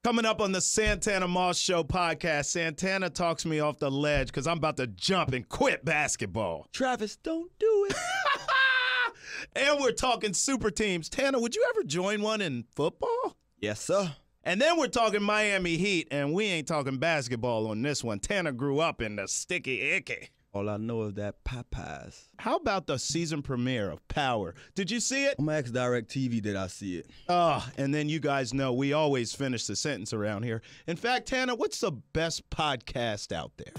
Coming up on the Santana Moss Show podcast, Santana talks me off the ledge because I'm about to jump and quit basketball. Travis, don't do it. And we're talking super teams. Tana, would you ever join one in football? Yes, sir. And then we're talking Miami Heat, and we ain't talking basketball on this one. Tana grew up in the sticky icky. All I know is that Popeyes. How about the season premiere of Power? Did you see it? I'm going to ask DirecTV did I see it. And then you guys know we always finish the sentence around here. In fact, Tana, what's the best podcast out there?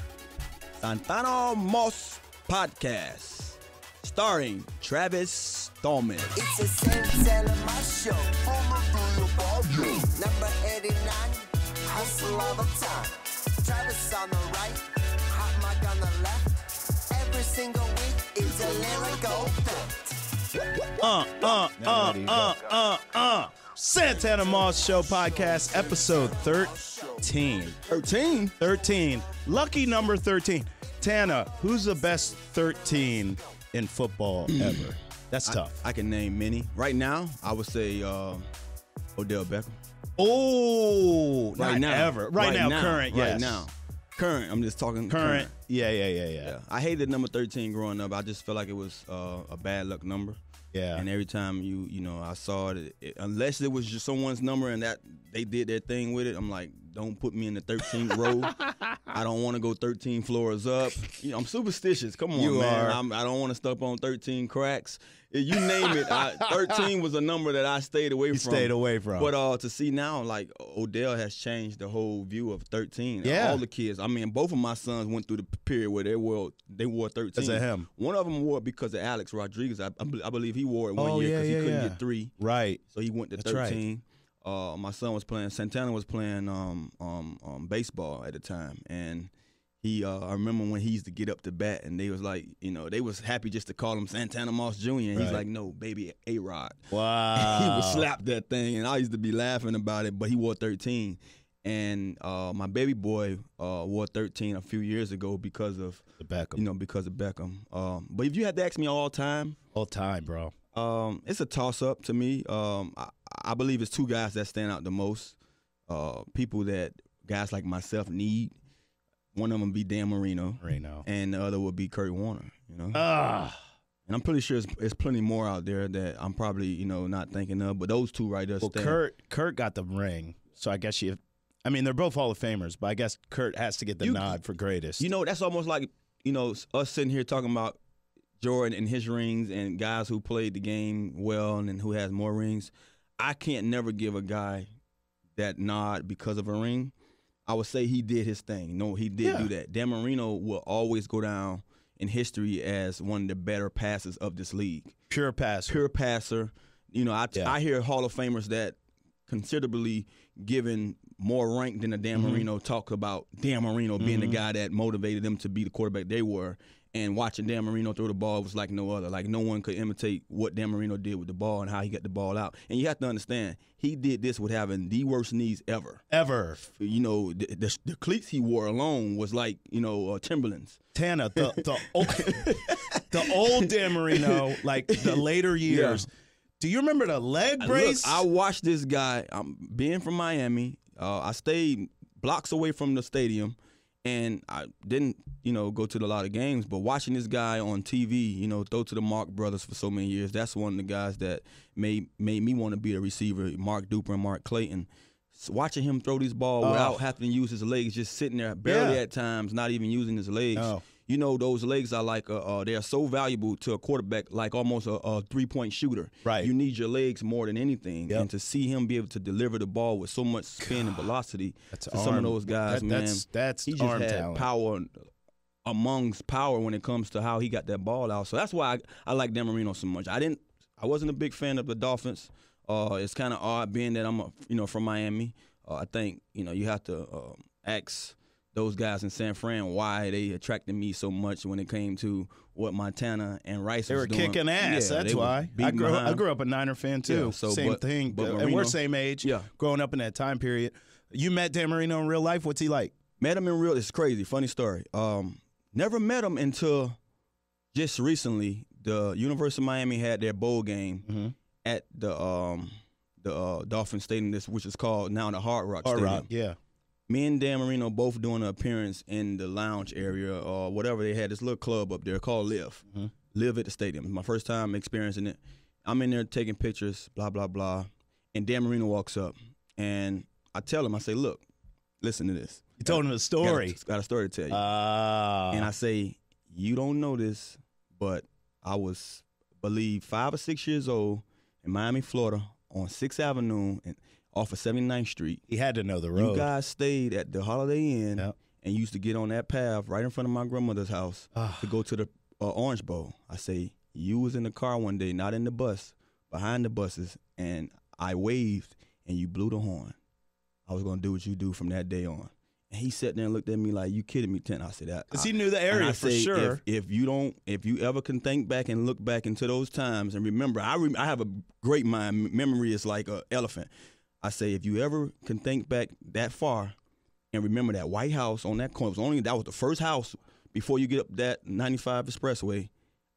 Santana Moss Podcast, starring Travis Stallman. It's a Santana Moss Show. Number 89, hustle all the time. Travis on the right, hot mic on the left. Every single week, it's a lyrical fact. Santana Moss Show podcast, episode 13. 13. Lucky number 13. Tana, who's the best 13 in football ever? That's tough. I can name many. Right now, I would say Odell Beckham. Oh, right not now. ever. Right now, current, yes. Right now. Current. I'm just talking current. Yeah. I hated number 13 growing up. I just felt like it was a bad luck number. Yeah. And every time I saw it, unless it was just someone's number and that they did their thing with it, I'm like, don't put me in the 13th row. I don't want to go 13 floors up. I'm superstitious. Come on, man. I don't want to step on 13 cracks. You name it. 13 was a number that I stayed away from. But to see now, like, Odell has changed the whole view of 13. Yeah. All the kids. I mean, both of my sons went through the period where they wore 13. Because of him. One of them wore it because of Alex Rodriguez. I believe he wore it one year because he couldn't get 3. Right. So he went to 13. Right. My son was playing. Santana was playing baseball at the time, and I remember when he used to get up to bat, and they was like, they was happy just to call him Santana Moss Jr. And he's like, no, baby, A-Rod. Wow. He would slap that thing, and I used to be laughing about it. But he wore 13, and my baby boy wore 13 a few years ago because of Beckham. Because of Beckham. But if you had to ask me all time, bro. It's a toss-up to me. I believe it's two guys that stand out the most. People that guys like myself need. One of them be Dan Marino, and the other would be Kurt Warner. And I'm pretty sure there's plenty more out there that I'm probably not thinking of. But those two right there. Well, Kurt got the ring, so I guess they're both Hall of Famers, but I guess Kurt has to get the nod for greatest. That's almost like us sitting here talking about Jordan and his rings and guys who played the game well and who has more rings. I can't never give a guy that nod because of a ring. I would say he did his thing. No, he did do that. Dan Marino will always go down in history as one of the better passers of this league. Pure passer. I hear Hall of Famers that considerably given more rank than a Dan Marino talk about Dan Marino being the guy that motivated them to be the quarterback they were. And watching Dan Marino throw the ball was like no other. Like no one could imitate what Dan Marino did with the ball and how he got the ball out. And you have to understand, he did this with having the worst knees ever. The cleats he wore alone was like, Timberlands. Tana, the old Dan Marino, like the later years. Yeah. Do you remember the leg brace? Look, I watched this guy. Being from Miami, I stayed blocks away from the stadium. And I didn't, go to a lot of games, but watching this guy on TV, throw to the Mark brothers for so many years, that's one of the guys that made me want to be a receiver, Mark Duper and Mark Clayton. So watching him throw this ball without having to use his legs, just sitting there barely at times, not even using his legs. Oh. Those legs are like, they are so valuable to a quarterback, like almost a three-point shooter. Right. You need your legs more than anything. Yep. And to see him be able to deliver the ball with so much spin and velocity to some of those guys, that's he just arm had talent. Power amongst power when it comes to how he got that ball out. So that's why I like Dan Marino so much. I wasn't a big fan of the Dolphins. It's kind of odd being that I'm from Miami. I think, you have to ask those guys in San Fran why they attracted me so much when it came to what Montana and Rice was doing. They were kicking ass, that's why. I grew up a Niner fan, too. Yeah, same thing. But Marino, and we're same age, growing up in that time period. You met Dan Marino in real life? What's he like? Met him in real, it's crazy, funny story. Never met him until just recently. The University of Miami had their bowl game at the the Dolphin Stadium, which is called now the Hard Rock Hard Stadium. Rock, yeah. Me and Dan Marino both doing an appearance in the lounge area or whatever they had, this little club up there called Live. Mm-hmm. Live at the stadium. My first time experiencing it. I'm in there taking pictures, blah, blah, blah. And Dan Marino walks up. And I tell him, I say, look, listen to this. You told him a story. Got a story to tell you. And I say, you don't know this, but I was, believe, 5 or 6 years old in Miami, Florida, on 6th Avenue and off of 79th Street. He had to know the road. You guys stayed at the Holiday Inn and used to get on that path right in front of my grandmother's house to go to the Orange Bowl. I say, you was in the car one day, not in the bus, behind the buses, and I waved and you blew the horn. I was going to do what you do from that day on. And he sat there and looked at me like, you kidding me, Ten? I said that. Because he knew the area for sure. If you ever can think back and look back into those times and remember, I have a great mind. Memory is like an elephant. I say, if you ever can think back that far and remember that White House on that corner, that was the first house before you get up that 95 Expressway.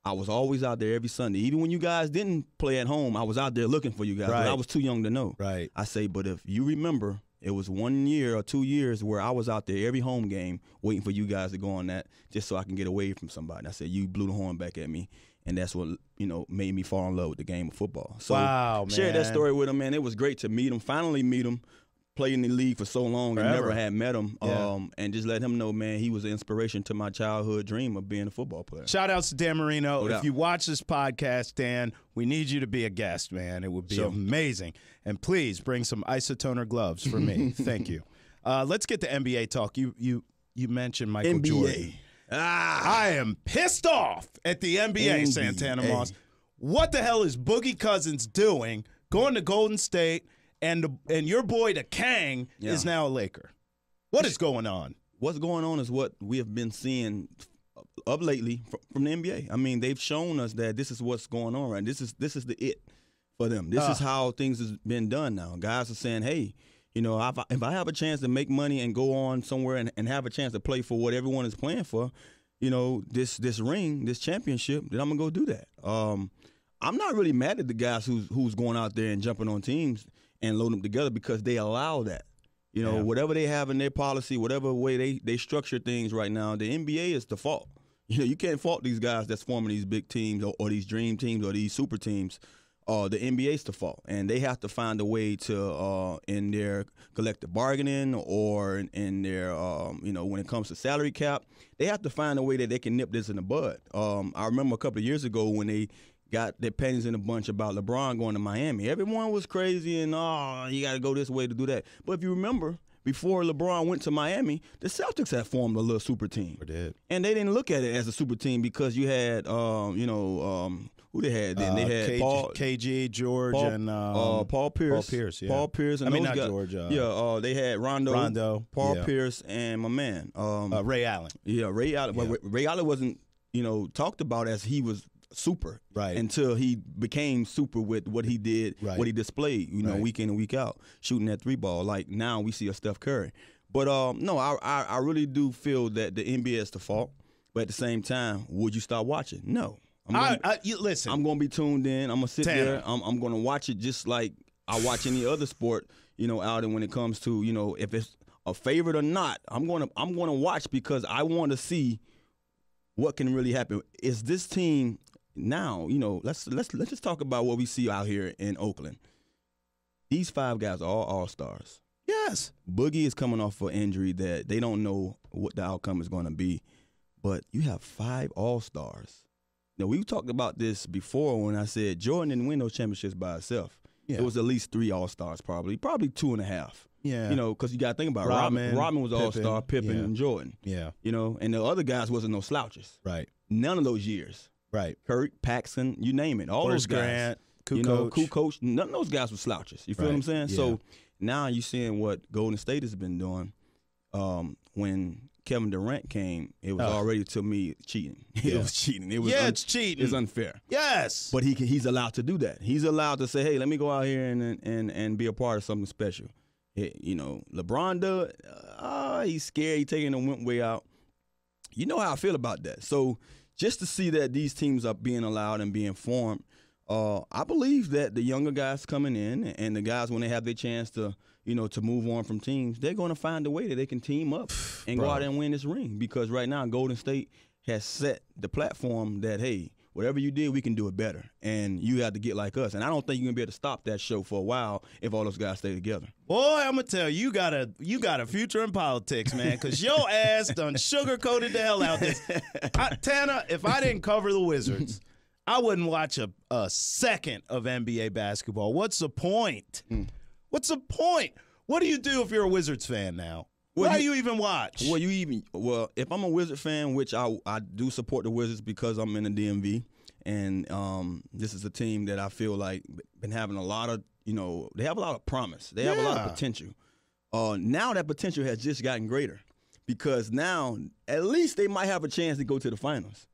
I was always out there every Sunday. Even when you guys didn't play at home, I was out there looking for you guys. Right. I was too young to know. Right. I say, but if you remember, it was 1 year or 2 years where I was out there every home game waiting for you guys to go on that just so I can get away from somebody. And I said, you blew the horn back at me. And that's what, made me fall in love with the game of football. So wow, man. Shared that story with him, man. It was great to meet him, finally meet him. Played in the league for so long and never had met him. Yeah. And just let him know, man, he was an inspiration to my childhood dream of being a football player. Shout outs to Dan Marino. If you watch this podcast, Dan, we need you to be a guest, man. It would be amazing. And please bring some isotoner gloves for me. Thank you. Let's get to NBA talk. You mentioned Michael Jordan. I am pissed off at the NBA, Santana Moss. What the hell is Boogie Cousins doing going to Golden State? And your boy, the Kang, is now a Laker. What is going on? What's going on is what we have been seeing of lately from the NBA. I mean, they've shown us that this is what's going on, right? This is the it for them. This is how things has been done now. Guys are saying, hey, if I have a chance to make money and go on somewhere and have a chance to play for what everyone is playing for, this ring, this championship, then I'm going to go do that. I'm not really mad at the guys who's going out there and jumping on teams and load them together because they allow that. Whatever they have in their policy, whatever way they structure things right now, the NBA is the fault. You can't fault these guys that's forming these big teams or these dream teams or these super teams. The NBA is the fault. And they have to find a way to, in their collective bargaining or in their, when it comes to salary cap, they have to find a way that they can nip this in the bud. I remember a couple of years ago when they got their pennies in a bunch about LeBron going to Miami. Everyone was crazy and, you got to go this way to do that. But if you remember, before LeBron went to Miami, the Celtics had formed a little super team. They did. And they didn't look at it as a super team because you had, who they had then? They had KG, George, and Paul Pierce. Paul Pierce, yeah. Paul Pierce and those not guys. George. They had Rondo, Paul Pierce, and my man. Ray Allen. Yeah, Ray Allen. Yeah. Well, Ray Allen wasn't, talked about as he was super until he became super with what he did, what he displayed, week in and week out, shooting that 3-ball. Like now we see a Steph Curry. But no, I really do feel that the NBA is the fault. But at the same time, would you start watching? No. Listen. I'm going to be tuned in. I'm going to sit there. I'm going to watch it just like I watch any other sport, out and when it comes to, if it's a favorite or not, I'm going to watch because I want to see what can really happen. Is this team now, let's just talk about what we see out here in Oakland. These 5 guys are all all-stars. Yes. Boogie is coming off an injury that they don't know what the outcome is going to be. But you have 5 all-stars. Now, we talked about this before when I said Jordan didn't win those championships by himself. Yeah. It was at least 3 all-stars probably 2.5. Yeah. Because you got to think about Rodman. Rodman was all-star, Pippen, and Jordan. Yeah. And the other guys wasn't no slouches. Right. None of those years. Right. Kirk, Paxson, you name it. All those guys. Grant, Kukoc. None of those guys were slouches. You feel what I'm saying? Yeah. So now you're seeing what Golden State has been doing. When Kevin Durant came, it was already, to me, cheating. It was cheating. It's cheating. It's unfair. Yes. But he's allowed to do that. He's allowed to say, hey, let me go out here and be a part of something special. LeBron does. He's scared. He's taking the wimp way out. You know how I feel about that. So just to see that these teams are being allowed and being formed, I believe that the younger guys coming in and the guys, when they have their chance to, to move on from teams, they're going to find a way that they can team up and go out there and win this ring. Because right now, Golden State has set the platform that, hey, whatever you did, we can do it better. And you have to get like us. And I don't think you're going to be able to stop that show for a while if all those guys stay together. Boy, I'm going to tell you, you got a future in politics, man, because your ass done sugar-coated the hell out this. Tana, if I didn't cover the Wizards, I wouldn't watch a second of NBA basketball. What's the point? What's the point? What do you do if you're a Wizards fan now? Why do you even watch? Well, if I'm a Wizard fan, which I do support the Wizards because I'm in the DMV, and this is a team that I feel like been having a lot of, they have a lot of promise. They have a lot of potential. Now that potential has just gotten greater because now at least they might have a chance to go to the finals.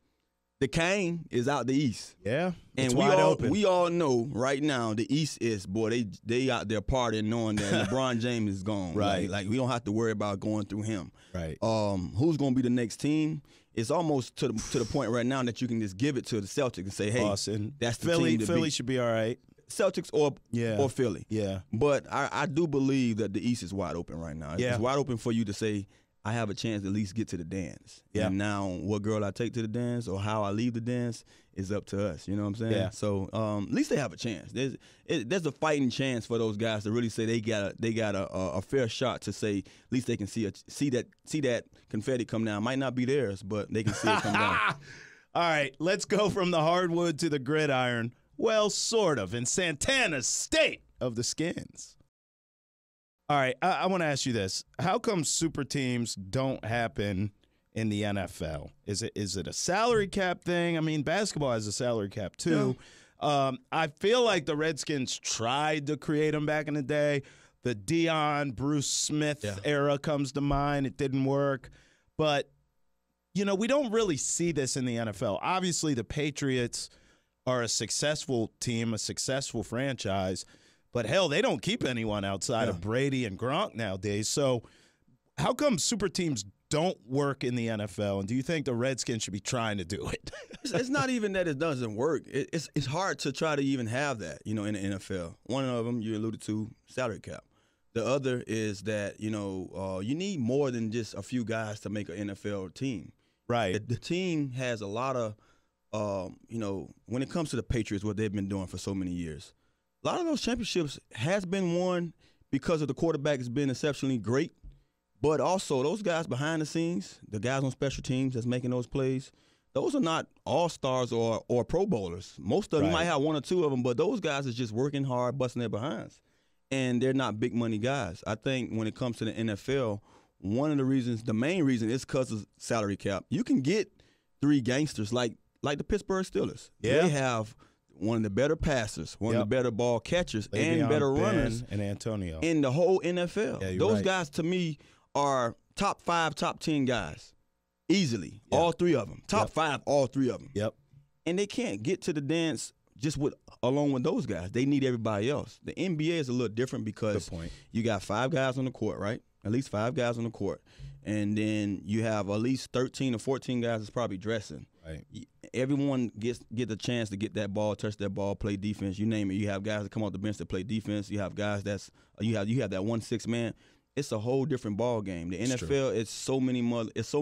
The Cane is out the East. Yeah, and we all know right now the East is, boy, they out there partying knowing that LeBron James is gone. Right. Like we don't have to worry about going through him. Right. Who's going to be the next team? It's almost to the point right now that you can just give it to the Celtics and say, hey, Boston. That's the Philly. team to Philly beat. should be all right. Celtics or Philly. Yeah. But I do believe that the East is wide open right now. It's wide open for you to say, I have a chance to at least get to the dance. Yeah. And now what girl I take to the dance or how I leave the dance is up to us. You know what I'm saying? Yeah. So at least they have a chance. There's a fighting chance for those guys to really say they got a fair shot to say at least they can see that confetti come down. Might not be theirs, but they can see it come down. All right, let's go from the hardwood to the gridiron. Well, sort of, in Santana's state of the skins. All right, I want to ask you this. How come super teams don't happen in the NFL? Is it a salary cap thing? I mean, basketball has a salary cap too. Yeah. I feel like the Redskins tried to create them back in the day. The Deion, Bruce Smith era comes to mind. It didn't work. But, we don't really see this in the NFL. Obviously, the Patriots are a successful team, a successful franchise. But, hell, they don't keep anyone outside of Brady and Gronk nowadays. So how come super teams don't work in the NFL? And do you think the Redskins should be trying to do it? It's not even that it doesn't work. It's hard to try to even have that, in the NFL. One of them you alluded to, salary cap. The other is that, you need more than just a few guys to make an NFL team. Right. The team has a lot of, when it comes to the Patriots, what they've been doing for so many years, a lot of those championships has been won because of the quarterback has been exceptionally great, but also those guys behind the scenes, the guys on special teams that's making those plays, those are not all-stars or Pro Bowlers. Most of them might have one or two of them, but those guys are just working hard, busting their behinds, and they're not big-money guys. I think when it comes to the NFL, one of the reasons, the main reason is because of salary cap. You can get three gangsters like the Pittsburgh Steelers. Yeah. They have one of the better passers, one of the better ball catchers, and better runners and Antonio in the whole NFL. Yeah, those guys, to me, are top 5, top 10 guys. Easily. Yeah. All three of them. Top 5, all three of them. Yep. And they can't get to the dance just along with those guys. They need everybody else. The NBA is a little different because you got 5 guys on the court, right? At least 5 guys on the court. And then you have at least 13 or 14 guys that's probably dressing. Right. Everyone get the chance to get that ball, touch that ball, play defense. You name it. You have guys that come off the bench that play defense. You have guys you have that 1-6 man. It's a whole different ball game. The NFL is so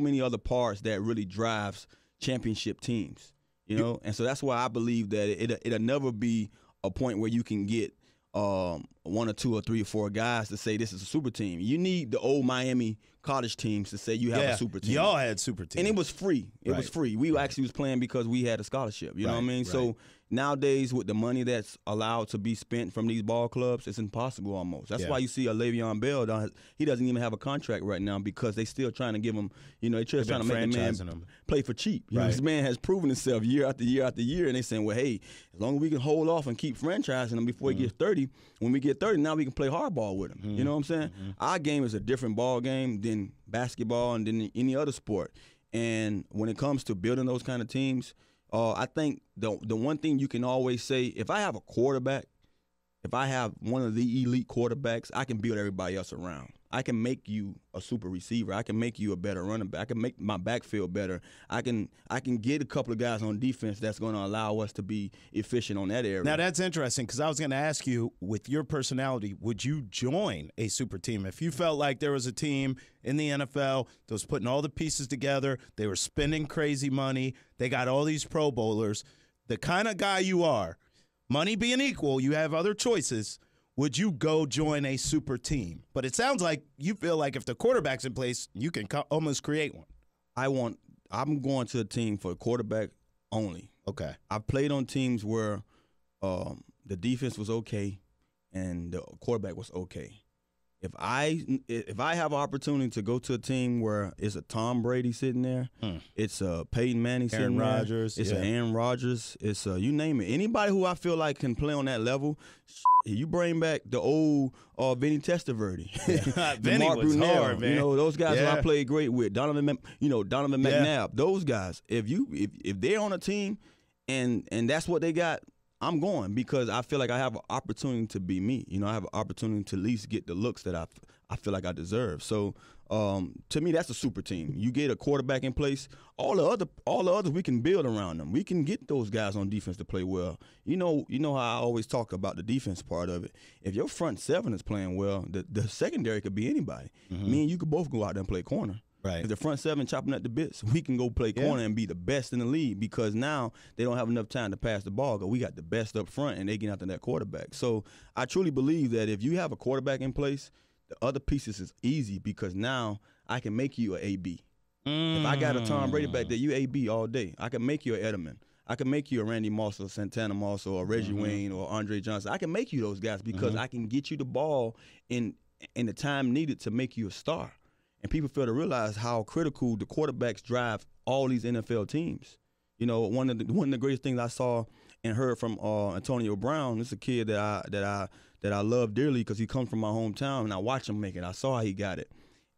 many other parts that really drives championship teams. And so that's why I believe that it'll never be a point where you can get 1 or 2 or 3 or 4 guys to say this is a super team. You need the old Miami college teams to say you have a super team. Y'all had super teams. And it was free. It was free. We actually was playing because we had a scholarship. You know what I mean? Right. So nowadays with the money that's allowed to be spent from these ball clubs, it's impossible almost. That's why you see a Le'Veon Bell, he doesn't even have a contract right now because they still trying to give him, they're trying to make the man play for cheap. This man has proven himself year after year after year, and they're saying, well, hey, as long as we can hold off and keep franchising him before he gets 30, when we get 30, now we can play hardball with him. You know what I'm saying? Our game is a different ball game than basketball and than any other sport. And when it comes to building those kind of teams, I think the one thing you can always say, if I have a quarterback, if I have one of the elite quarterbacks, I can build everybody else around. I can make you a super receiver. I can make you a better running back. I can make my backfield better. I can get a couple of guys on defense that's going to allow us to be efficient on that area. Now, that's interesting because I was going to ask you, with your personality, would you join a super team? If you felt like there was a team in the NFL that was putting all the pieces together, they were spending crazy money, they got all these Pro Bowlers, the kind of guy you are, money being equal, you have other choices, would you go join a super team? But it sounds like you feel like if the quarterback's in place, you can almost create one. I'm going to a team for quarterback only. Okay. I've played on teams where the defense was okay and the quarterback was okay. If I have an opportunity to go to a team where it's a Tom Brady sitting there, it's a Peyton Manning sitting there, Rodgers, it's an Aaron Rodgers, it's you name it. Anybody who I feel like can play on that level, you bring back the old Vinny Testaverde, Vinny Mark was Brunell, hard, man. Those guys who I played great with, Donovan McNabb, those guys. If they're on a team and that's what they got, I'm going because I feel like I have an opportunity to be me. I have an opportunity to at least get the looks that I feel like I deserve. So to me, that's a super team. You get a quarterback in place. All the others we can build around them. We can get those guys on defense to play well. You know how I always talk about the defense part of it. If your front seven is playing well, the secondary could be anybody. Me and you could both go out there and play corner. Right. If the front seven chopping at the bits, we can go play corner and be the best in the league because now they don't have enough time to pass the ball because we got the best up front and they get after that quarterback. So I truly believe that if you have a quarterback in place, the other pieces is easy because now I can make you an AB. If I got a Tom Brady back there, you AB all day. I can make you an Edelman. I can make you a Randy Moss or Santana Moss or Reggie Wayne or Andre Johnson. I can make you those guys because I can get you the ball in the time needed to make you a star. And people fail to realize how critical the quarterbacks drive all these NFL teams. One of the greatest things I saw and heard from Antonio Brown. This is a kid that I love dearly because he comes from my hometown, and I watch him make it. I saw how he got it.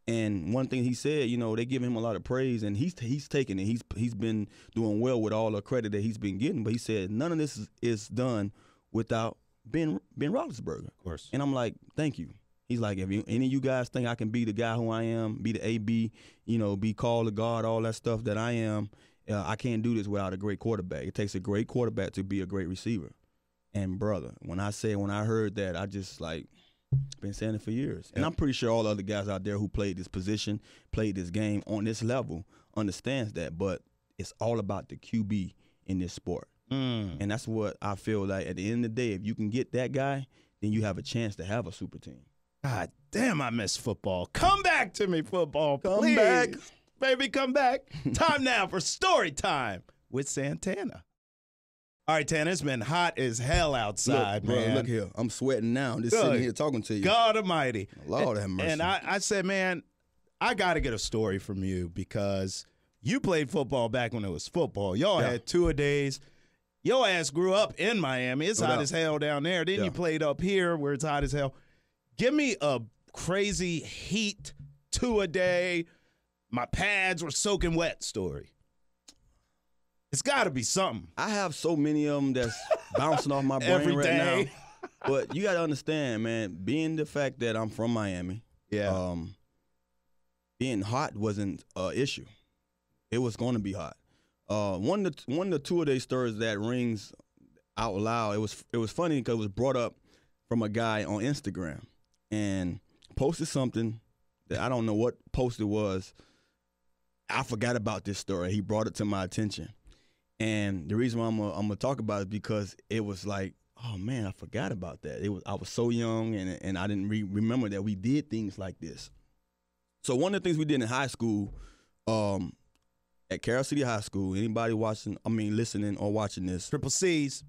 And one thing he said, they give him a lot of praise, and he's taken it. He's been doing well with all the credit that he's been getting. But he said none of this is done without Ben Roethlisberger. Of course. And I'm like, thank you. He's like, if any of you guys think I can be the guy who I am, be the AB, be called the God, all that stuff that I am, I can't do this without a great quarterback. It takes a great quarterback to be a great receiver. And, brother, when I heard that, I just, been saying it for years. And I'm pretty sure all the other guys out there who played this position, played this game on this level, understands that. But it's all about the QB in this sport. And that's what I feel like at the end of the day, if you can get that guy, then you have a chance to have a super team. God damn, I miss football. Come back to me, football. Come please. back. Baby, come back. Time now for story time with Santana. All right, Tana, it's been hot as hell outside, look, man. Bro, look here. I'm sweating now. I'm just sitting here talking to you. God almighty. Lord have mercy. And I said, man, I got to get a story from you because you played football back when it was football. Y'all had two-a-days. Your ass grew up in Miami. It's hot as hell down there. Then you played up here where it's hot as hell. Give me a crazy heat, two-a-day, my pads were soaking wet story. It's got to be something. I have so many of them that's bouncing off my brain every right day. now. But you got to understand, man, being the fact that I'm from Miami, being hot wasn't an issue. It was going to be hot. One of the two-a-day stories that rings out loud, it was funny because it was brought up from a guy on Instagram and posted something that I don't know what post it was. I forgot about this story. He brought it to my attention. And the reason why I'm gonna talk about it is because it was like, oh man, I forgot about that. I was so young and I didn't remember that we did things like this. So one of the things we did in high school, at Carroll City High School, anybody listening or watching this, Triple C's,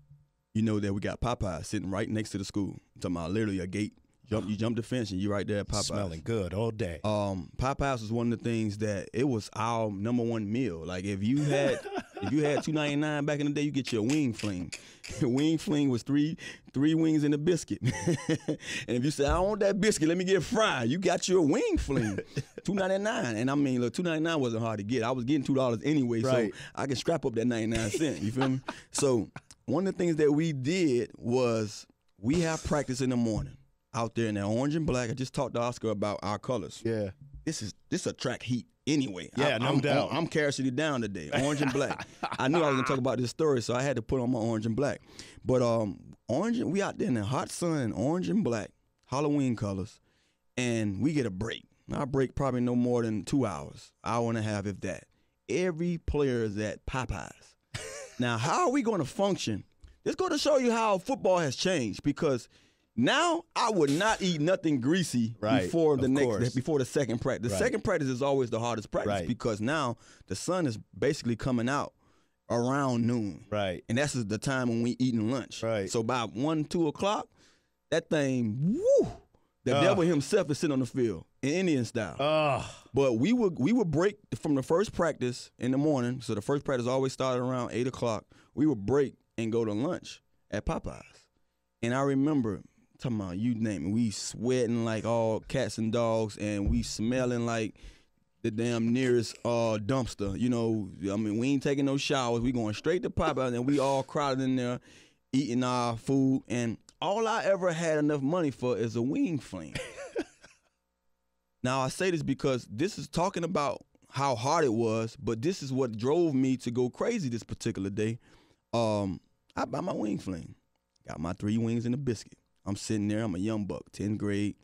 you know that we got Popeyes sitting right next to the school. I'm talking about literally a gate. You jump the fence and you're right there at Popeyes. Smelling good all day. Popeyes was one of the things that it was our number one meal. Like if you had $2.99 back in the day, you get your wing fling. Wing fling was three wings and a biscuit. And if you say, I want that biscuit, let me get fried, you got your wing fling. $2.99. And I mean, look, $2.99 wasn't hard to get. I was getting $2 anyway, right. So I can scrap up that 99 cents. You feel me? So one of the things that we did was we have practice in the morning. out there in that orange and black. I just talked to Oscar about our colors. Yeah. This attract heat anyway. Yeah, no doubt. I'm carrying it down today, orange and black. I knew I was gonna talk about this story, so I had to put on my orange and black. But we out there in the hot sun, orange and black, Halloween colors, and we get a break. Our break probably no more than 2 hours, hour and a half, if that. Every player is at Popeyes. Now, how are we going to function? It's going to show you how football has changed, because now I would not eat nothing greasy before the second practice. The second practice is always the hardest practice because now the sun is basically coming out around noon. Right. And that's the time when we eating lunch. Right. So by 1, 2 o'clock, that thing, woo, the devil himself is sitting on the field in Indian style. But we would break from the first practice in the morning. So the first practice always started around 8 o'clock. We would break and go to lunch at Popeyes. And I remember, talking about, you name it, we sweating like all cats and dogs, and we smelling like the damn nearest dumpster. You know, I mean, we ain't taking no showers. We going straight to Popeyes, and we all crowded in there eating our food. And all I ever had enough money for is a wing fling. Now, I say this because this is talking about how hard it was, but this is what drove me to go crazy this particular day. I buy my wing fling. Got my 3 wings and a biscuit. I'm sitting there. I'm a young buck, 10th grade.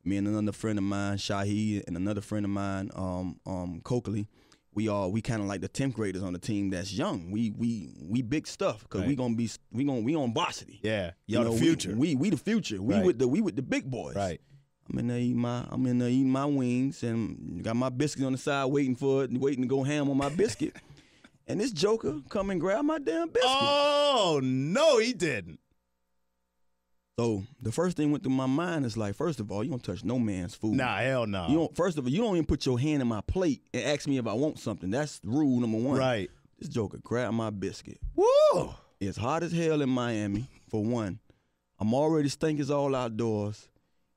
Me and another friend of mine, Shaheed, and another friend of mine, Coakley. We kind of like the 10th graders on the team that's young. We big stuff because we on varsity. Yeah, y'all the future. We the future. We with the big boys. Right. I'm in there eating my wings and got my biscuit on the side waiting to go ham on my biscuit. And this joker come and grab my damn biscuit. Oh, no, he didn't. So the first thing went through my mind is like, first of all, you don't touch no man's food. Nah, hell no. First of all, you don't even put your hand in my plate and ask me if I want something. That's rule number 1. Right. This joker grabbed my biscuit. Woo! It's hot as hell in Miami, for one. I'm already stinking all outdoors.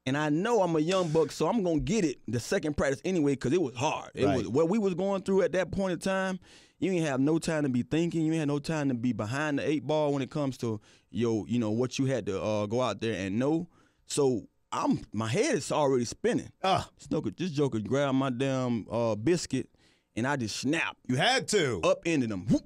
And I know I'm a young buck, so I'm going to get it the second practice anyway because it was hard. It was what we was going through at that point in time. You ain't have no time to be thinking. You ain't have no time to be behind the 8 ball when it comes to what you had to go out there and know. So my head is already spinning. This joker grabbed my damn biscuit, and I just snapped. You had to. Upended him. Whoop.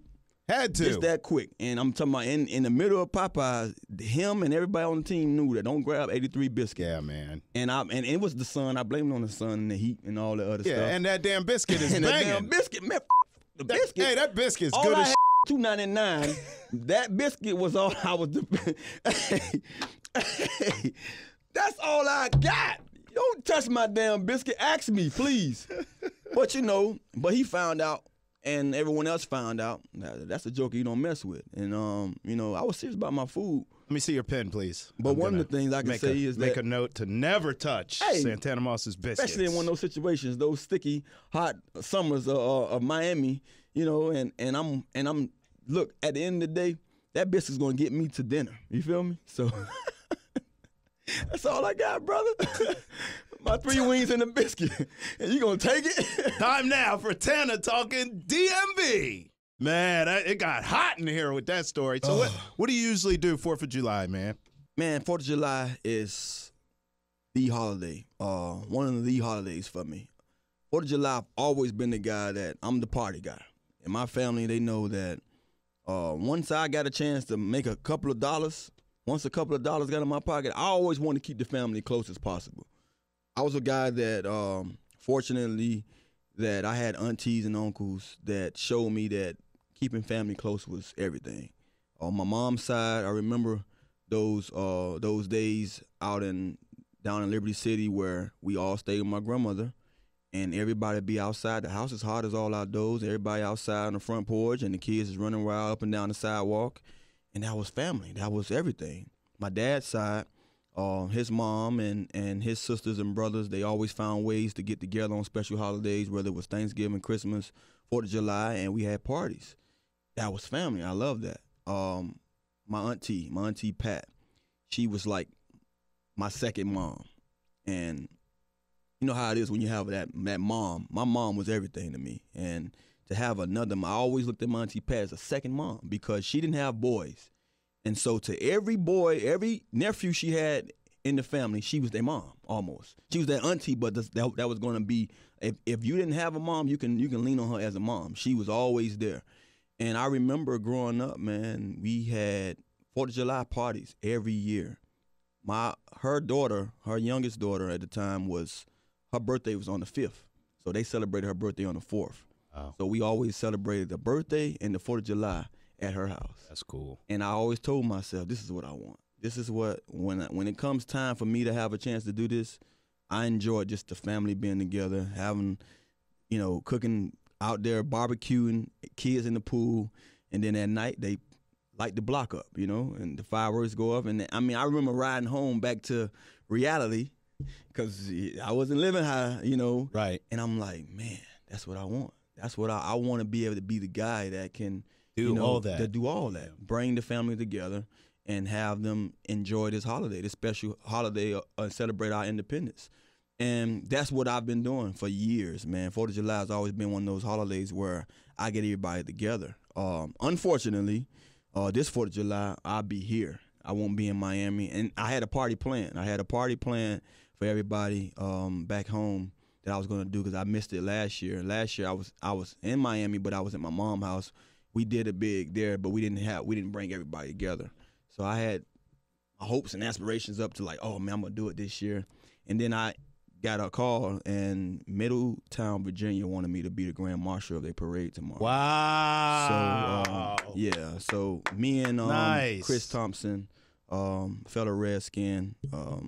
Had to. Just that quick. And I'm talking about in the middle of Popeyes, him and everybody on the team knew that don't grab 83 biscuit. Yeah, man. And it was the sun. I blamed it on the sun and the heat and all the other stuff. Yeah, and that damn biscuit is and banging. That damn biscuit, man, the biscuit. Hey, that biscuit's all good I as had $2.99. That biscuit was all I was. Hey, that's all I got. Don't touch my damn biscuit. Ask me, please. But he found out. And everyone else found out. That's a joker you don't mess with. And, I was serious about my food. Let me see your pen, please. But one of the things I can say is make a note to never touch Santana Moss's biscuits. Especially in one of those situations, those sticky, hot summers of Miami, and I'm look, at the end of the day, that biscuit's going to get me to dinner. You feel me? So that's all I got, brother. My 3 wings and a biscuit. And you gonna take it? Time now for Tana talking DMV. Man, it got hot in here with that story. So what do you usually do 4th of July, man? Man, 4th of July is the holiday. One of the holidays for me. 4th of July, I've always been the guy that I'm the party guy. In my family, they know that once I got a chance to make a couple of dollars, once a couple of dollars got in my pocket, I always want to keep the family close as possible. I was a guy that, fortunately, that I had aunties and uncles that showed me that keeping family close was everything. On my mom's side, I remember those days down in Liberty City where we all stayed with my grandmother, and everybody be outside. The house is hot as all outdoors. Everybody outside on the front porch, and the kids is running wild up and down the sidewalk, and that was family. That was everything. My dad's side. His mom and his sisters and brothers, they always found ways to get together on special holidays, whether it was Thanksgiving, Christmas, 4th of July, and we had parties. That was family. I love that. My auntie Pat, she was like my second mom. And you know how it is when you have that mom. My mom was everything to me. And to have another mom, I always looked at my auntie Pat as a second mom because she didn't have boys. And so to every boy, every nephew she had in the family, she was their mom almost. She was their auntie, but that was going to be, if you didn't have a mom, you can lean on her as a mom. She was always there. And I remember growing up, man, we had 4th of July parties every year. Her youngest daughter at the time, her birthday was on the 5th. So they celebrated her birthday on the 4th. Wow. So we always celebrated the birthday and the 4th of July at her house. That's cool. And I always told myself, this is what I want. This is what, when it comes time for me to have a chance to do this, I enjoy just the family being together, having, cooking out there, barbecuing, kids in the pool, and then at night they light the block up, and the fireworks go up. And I remember riding home back to reality because I wasn't living high, Right. And I'm like, man, that's what I want. That's what I want to be able to be the guy that can do all that. Bring the family together and have them enjoy this holiday, this special holiday, celebrate our independence. And that's what I've been doing for years, man. 4th of July has always been one of those holidays where I get everybody together. Unfortunately, this 4th of July, I'll be here. I won't be in Miami. And I had a party planned. For everybody back home that I was going to do because I missed it last year. Last year I was in Miami, but I was at my mom's house. We did it big there, but we didn't bring everybody together. So I had my hopes and aspirations up to like, oh man, I'm gonna do it this year. And then I got a call, and Middletown, Virginia wanted me to be the Grand Marshal of their parade tomorrow. Wow. So so me and nice. Chris Thompson, fellow Redskin,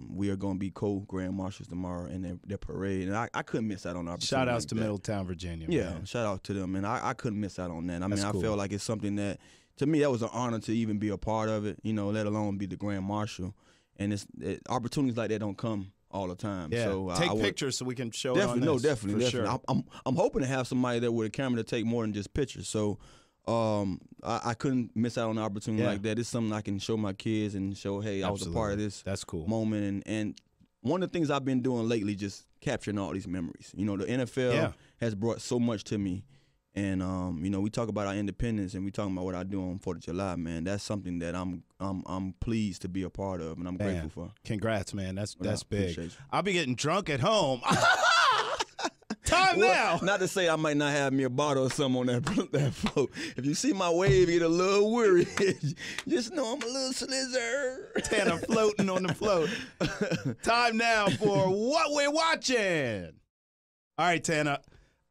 we are going to be co-Grand Marshals tomorrow in their parade. And I couldn't miss out on the opportunity. Shout outs to Middletown, Virginia. Yeah, man. shout out to them. And I couldn't miss out on that. That's cool. I felt like it's something that, to me, that was an honor to even be a part of it, let alone be the Grand Marshal. And opportunities like that don't come all the time. Yeah. So take pictures so we can show it on this. No, definitely. Sure. I'm hoping to have somebody there with a camera to take more than just pictures. So I couldn't miss out on an opportunity like that. It's something I can show my kids and show, hey, I was a part of this. That's cool. Moment. And one of the things I've been doing lately, just capturing all these memories. The NFL has brought so much to me. And we talk about our independence and we talking about what I do on 4th of July, man. That's something that I'm pleased to be a part of and I'm grateful for. Congrats, man. That's big. You. I'll be getting drunk at home. Time now. Not to say I might not have me a bottle or something on that float. If you see my wave get a little weary, just know I'm a little slizzer. Tanner floating on the float. Time now for what we're watching. All right, Tanner.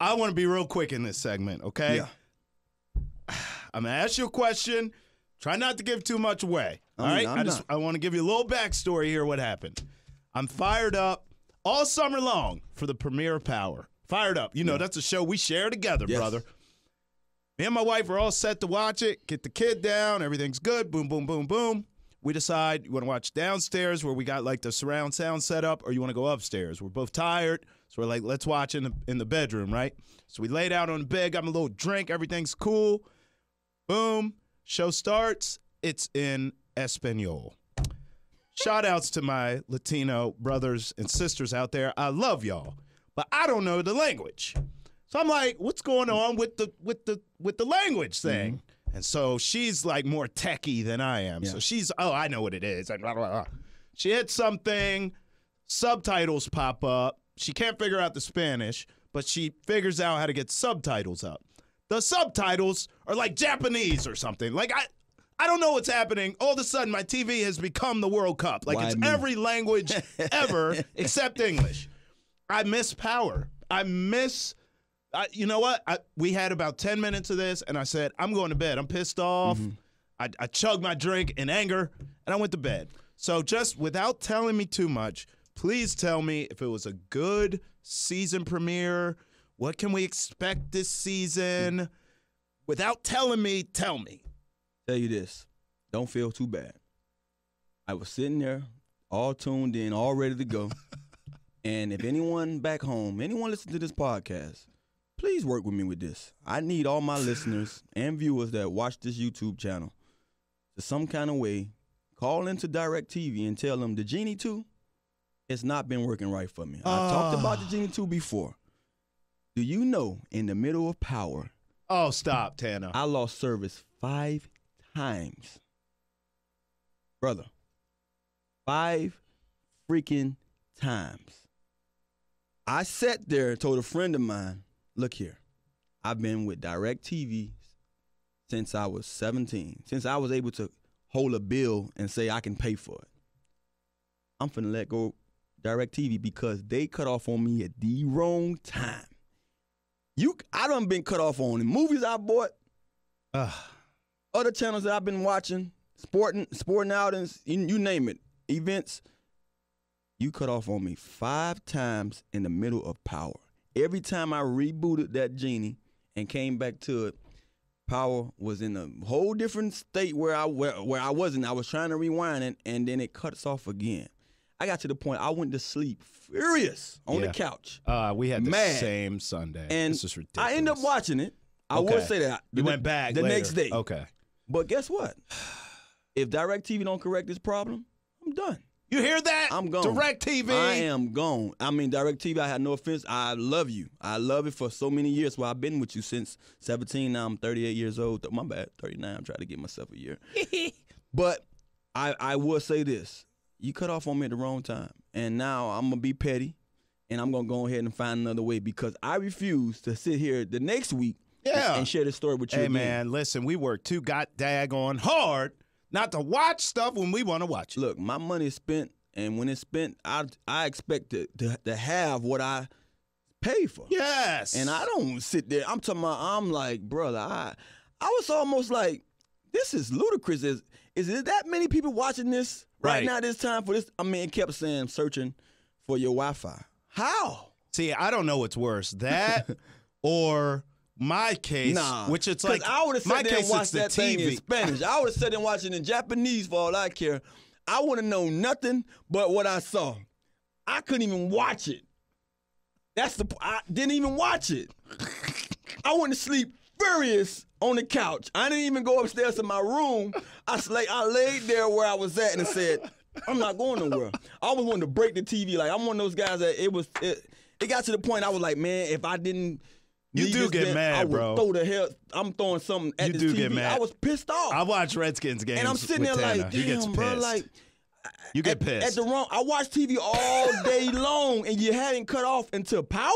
I want to be real quick in this segment, okay? Yeah. I'm going to ask you a question. Try not to give too much away, all right? I want to give you a little backstory here what happened. I'm fired up all summer long for the premiere of Power. Fired up. That's a show we share together, brother. Me and my wife are all set to watch it, get the kid down, everything's good, boom, boom, boom, boom. We decide you want to watch downstairs where we got like the surround sound set up, or you want to go upstairs. We're both tired. So we're like, let's watch in the bedroom, right? So we laid out on the bed, got a little drink, everything's cool. Boom, show starts. It's in Espanol. Shout outs to my Latino brothers and sisters out there. I love y'all, but I don't know the language. So I'm like, what's going on with the language thing? Mm-hmm. And so she's like more techie than I am. Yeah. So she's, I know what it is. She hit something, subtitles pop up. She can't figure out the Spanish, but she figures out how to get subtitles up. The subtitles are like Japanese or something. Like, I don't know what's happening. All of a sudden, my TV has become the World Cup. Like, it's every language ever except English. I miss Power. You know what? We had about 10 minutes of this, and I said, I'm going to bed. I'm pissed off. Mm-hmm. I chugged my drink in anger, and I went to bed. So just without telling me too much, please tell me if it was a good season premiere. What can we expect this season? Without telling me, tell me. Tell you this. Don't feel too bad. I was sitting there, all tuned in, all ready to go. And if anyone back home, anyone listening to this podcast, please work with me with this. I need all my listeners and viewers that watch this YouTube channel to some kind of way call into DirecTV and tell them the Genie 2, it's not been working right for me. I talked about the Genie 2 before. Do you know, in the middle of Power, oh, stop, Tanner. I lost service 5 times. Brother, 5 freaking times. I sat there and told a friend of mine, look here, I've been with DirecTV since I was 17, since I was able to hold a bill and say I can pay for it. I'm finna let go DirecTV because they cut off on me at the wrong time. I done been cut off on the movies I bought, other channels that I've been watching, sporting outings, you name it, events. You cut off on me 5 times in the middle of Power. Every time I rebooted that Genie and came back to it, Power was in a whole different state where I wasn't. I was trying to rewind it, and then it cuts off again. I got to the point I went to sleep furious on the couch. We had the mad. same Sunday. And this is ridiculous. I ended up watching it. I would say that. You went back the later. next day. Okay. But guess what? If DirecTV don't correct this problem, I'm done. You hear that? I'm gone. DirecTV. I am gone. I mean, DirecTV, I had no offense. I love you. I love it for so many years. Well, I've been with you since 17. Now I'm 38 years old. My bad, 39. I'm trying to give myself a year. But I will say this. You cut off on me at the wrong time. And now I'm going to be petty, and I'm going to go ahead and find another way because I refuse to sit here the next week and share this story with you. Hey, again. man, listen, we work too daggone hard not to watch stuff when we want to watch it. Look, my money is spent, and when it's spent, I expect to have what I pay for. Yes. And I don't sit there. I'm like, brother, I was almost like, this is ludicrous. Is there that many people watching this right now this time for this? I mean, it kept saying searching for your Wi-Fi. How? See, I don't know what's worse, that or my case, which it's like I would have sat there and watched that thing in Spanish. I would have sat there and watched it in Japanese for all I care. I wouldn't know nothing but what I saw. I couldn't even watch it. I didn't even watch it. I went to sleep furious on the couch. I didn't even go upstairs to my room. I laid there where I was at and said, I'm not going nowhere. I always wanted to break the TV. Like, I'm one of those guys that it got to the point I was like, man, if I didn't mad, I would bro. throw the hell. I'm throwing something at this TV. Get mad. I was pissed off. I watch Redskins games, and I'm sitting there Tana. like, He gets damn, pissed. bro, like. You get pissed. I watch TV all day long, and you hadn't cut off until Power.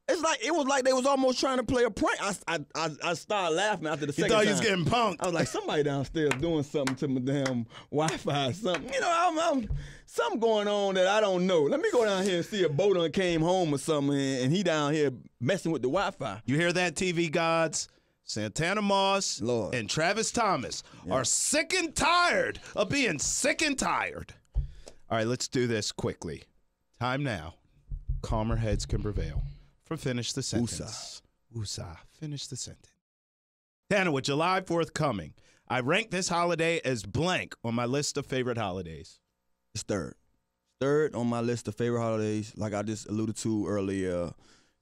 It was like they was almost trying to play a prank. I started laughing after the second time. You thought he was getting punked. I was like, somebody downstairs doing something to my damn Wi-Fi or something. You know, I'm something going on that I don't know. Let me go down here and see if Bo done came home or something, and he down here messing with the Wi-Fi. You hear that, TV gods? Santana Moss Lord. and Travis Thomas are sick and tired of being sick and tired. All right, let's do this quickly. Time now. Calmer heads can prevail. For finish the sentence. Woosah. Finish the sentence. Tana, with July 4th coming, I rank this holiday as blank on my list of favorite holidays. It's third. Third on my list of favorite holidays, like I just alluded to earlier,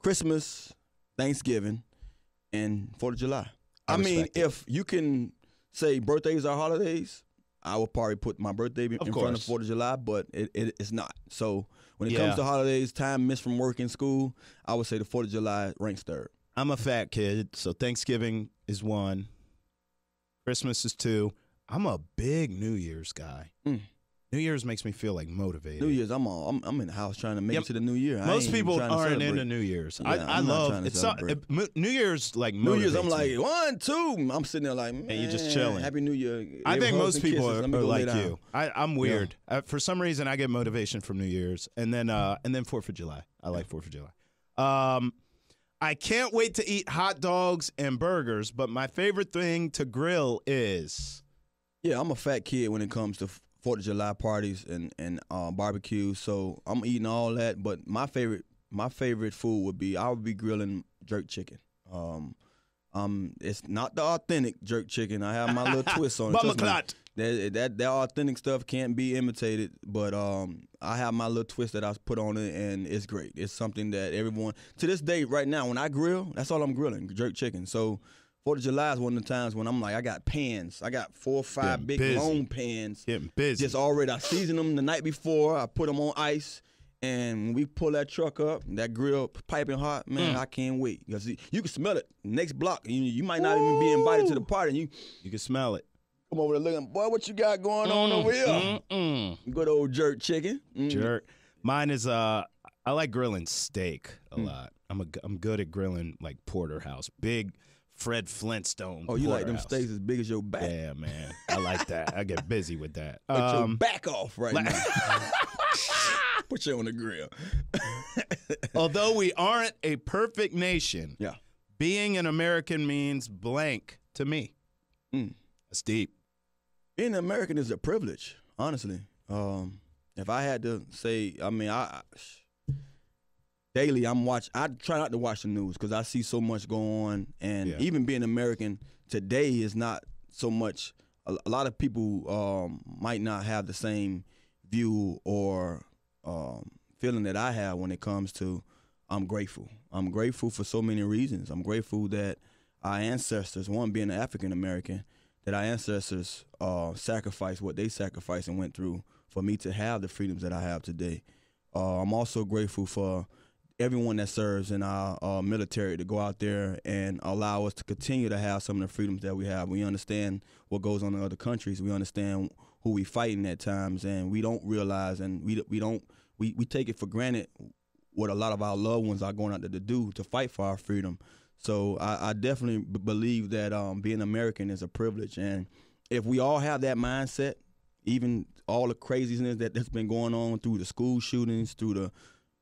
Christmas, Thanksgiving, and 4th of July. I mean, if you can say birthdays are holidays, I would probably put my birthday in front of 4th of July, but it's not. So when it comes to holidays, time missed from work and school, I would say the 4th of July ranks third. I'm a fat kid, so Thanksgiving is 1. Christmas is 2. I'm a big New Year's guy. New Year's makes me feel like motivated. New Year's, I'm in the house trying to make it to the New Year. Most people aren't into New Year's. Yeah, I love it. New Year's like motivates New Year's, I'm like me. 1, 2. I'm sitting there like, man, and you're just chilling. Happy New Year. I think most people kisses. are like you. I'm weird. For some reason, I get motivation from New Year's, and then 4th of July. I like 4th of July. I can't wait to eat hot dogs and burgers, but my favorite thing to grill is. Yeah, I'm a fat kid when it comes to 4th of July parties and barbecues, so I'm eating all that. But my favorite food would be grilling jerk chicken. It's not the authentic jerk chicken. I have my little twist on it. That authentic stuff can't be imitated, but I have my little twist that I put on it, and it's great. It's something that everyone, to this day, right now, when I grill, that's all I'm grilling, jerk chicken. So 4th of July is one of the times when I'm like, I got pans. I got 4 or 5 big long pans. Getting busy. Just already, I seasoned them the night before. I put them on ice. And when we pull that truck up, that grill piping hot, man, I can't wait. Because you can smell it. Next block, you might not even be invited to the party. You can smell it. Come over there looking, boy, what you got going on over here? Good old jerk chicken. Jerk. Mine is I like grilling steak a lot. I'm good at grilling like porterhouse, big Fred Flintstone. Oh, you like them steaks as big as your back? Yeah, man. I like that. I get busy with that. Put your back off right now. Put you on the grill. Although we aren't a perfect nation, being an American means blank to me. That's deep. Being an American is a privilege, honestly. If I had to say, I mean, daily I try not to watch the news because I see so much going on, and even being American today is not so much. A lot of people might not have the same view or feeling that I have when it comes to I'm grateful. I'm grateful for so many reasons. I'm grateful that our ancestors, one being an African American, that our ancestors sacrificed what they sacrificed and went through for me to have the freedoms that I have today. I'm also grateful for everyone that serves in our military to go out there and allow us to continue to have some of the freedoms that we have. We understand what goes on in other countries. We understand who we fighting at times, and we don't realize, and we take it for granted what a lot of our loved ones are going out there to do to fight for our freedom. So I definitely believe that being American is a privilege, and if we all have that mindset, even all the craziness that's been going on through the school shootings, through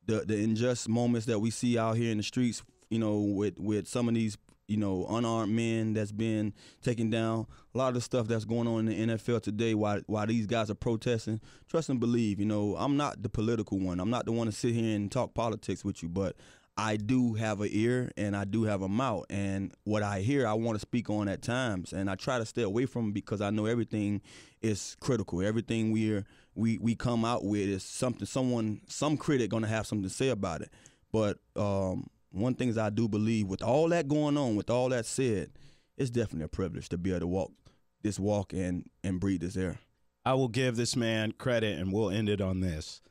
the unjust moments that we see out here in the streets, with some of these, unarmed men that's been taken down, a lot of the stuff that's going on in the NFL today while these guys are protesting, trust and believe, I'm not the political one. I'm not the one to sit here and talk politics with you, but I do have an ear and I do have a mouth, and what I hear I want to speak on at times, and I try to stay away from it because I know everything is critical. Everything we come out with is something some critic gonna have something to say about it. But one thing is I do believe with all that going on, with all that said, it's definitely a privilege to be able to walk and breathe this air. I will give this man credit, and we'll end it on this.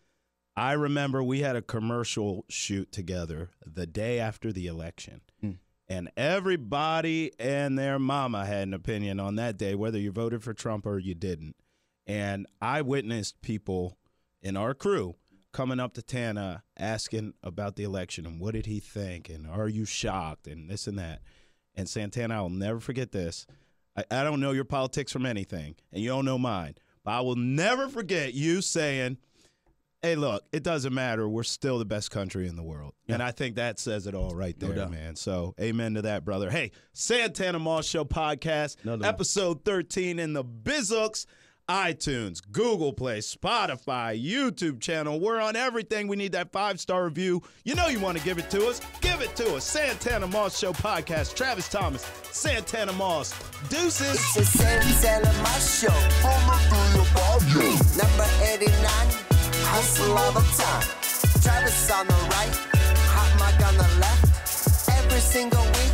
I remember we had a commercial shoot together the day after the election, and everybody and their mama had an opinion on that day, whether you voted for Trump or you didn't. And I witnessed people in our crew coming up to Tana asking about the election and what did he think and are you shocked and this and that. And Santana, I will never forget this. I don't know your politics from anything, and you don't know mine, but I will never forget you saying, hey, look, it doesn't matter. We're still the best country in the world. Yeah. And I think that says it all right there, man. So amen to that, brother. Hey, Santana Moss Show Podcast, episode 13 in the Bizooks, iTunes, Google Play, Spotify, YouTube channel. We're on everything. We need that 5-star review. You know you want to give it to us. Give it to us. Santana Moss Show Podcast. Travis Thomas, Santana Moss. Deuces. It's the Santana Moss Show. Number 89. Hustle all the time. Travis on the right, hot mic on the left. Every single week